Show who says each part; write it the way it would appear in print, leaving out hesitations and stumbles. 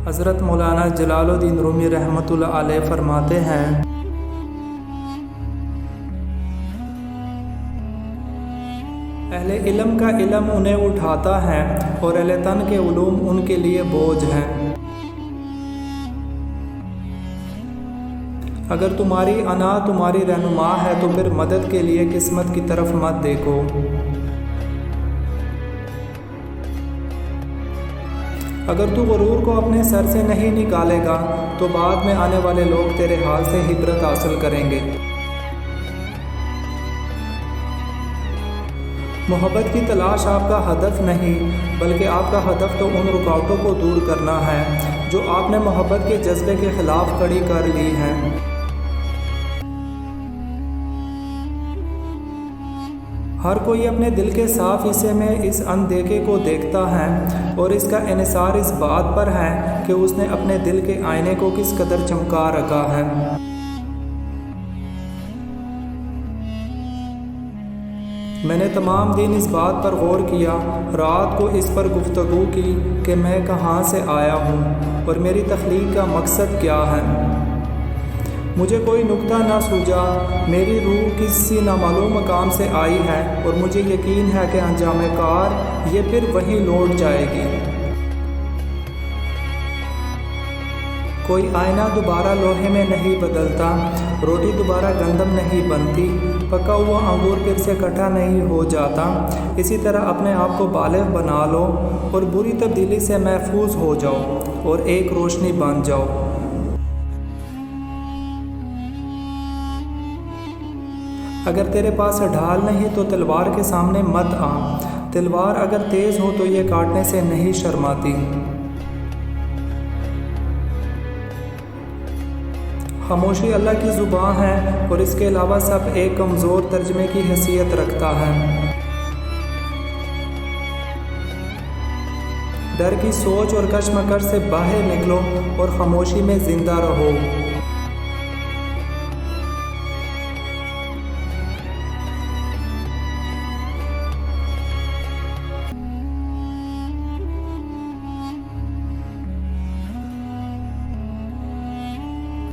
Speaker 1: حضرت مولانا جلال الدین رومی رحمۃ اللہ علیہ فرماتے ہیں، اہل علم کا علم انہیں اٹھاتا ہے اور اہل تن کے علوم ان کے لیے بوجھ ہیں۔ اگر تمہاری انا تمہاری رہنما ہے تو پھر مدد کے لیے قسمت کی طرف مت دیکھو۔ اگر تو غرور کو اپنے سر سے نہیں نکالے گا تو بعد میں آنے والے لوگ تیرے حال سے عبرت حاصل کریں گے۔ محبت کی تلاش آپ کا ہدف نہیں، بلکہ آپ کا ہدف تو ان رکاوٹوں کو دور کرنا ہے جو آپ نے محبت کے جذبے کے خلاف کھڑی کر لی ہیں۔ ہر کوئی اپنے دل کے صاف حصے میں اس اندیکھے کو دیکھتا ہے اور اس کا انحصار اس بات پر ہے کہ اس نے اپنے دل کے آئینے کو کس قدر چمکا رکھا ہے۔ میں نے تمام دن اس بات پر غور کیا، رات کو اس پر گفتگو کی کہ میں کہاں سے آیا ہوں اور میری تخلیق کا مقصد کیا ہے۔ مجھے کوئی نقطہ نہ سوجا، میری روح کسی نامعلوم مقام سے آئی ہے اور مجھے یقین ہے کہ انجام کار یہ پھر وہیں لوٹ جائے گی۔ کوئی آئینہ دوبارہ لوہے میں نہیں بدلتا، روٹی دوبارہ گندم نہیں بنتی، پکا ہوا انگور پھر سے کٹھا نہیں ہو جاتا۔ اسی طرح اپنے آپ کو بالغ بنا لو اور بری تبدیلی سے محفوظ ہو جاؤ اور ایک روشنی بن جاؤ۔ اگر تیرے پاس ڈھال نہیں تو تلوار کے سامنے مت آ، تلوار اگر تیز ہو تو یہ کاٹنے سے نہیں شرماتی۔ خاموشی اللہ کی زبان ہے اور اس کے علاوہ سب ایک کمزور ترجمے کی حیثیت رکھتا ہے۔ ڈر کی سوچ اور کشمکش سے باہر نکلو اور خاموشی میں زندہ رہو۔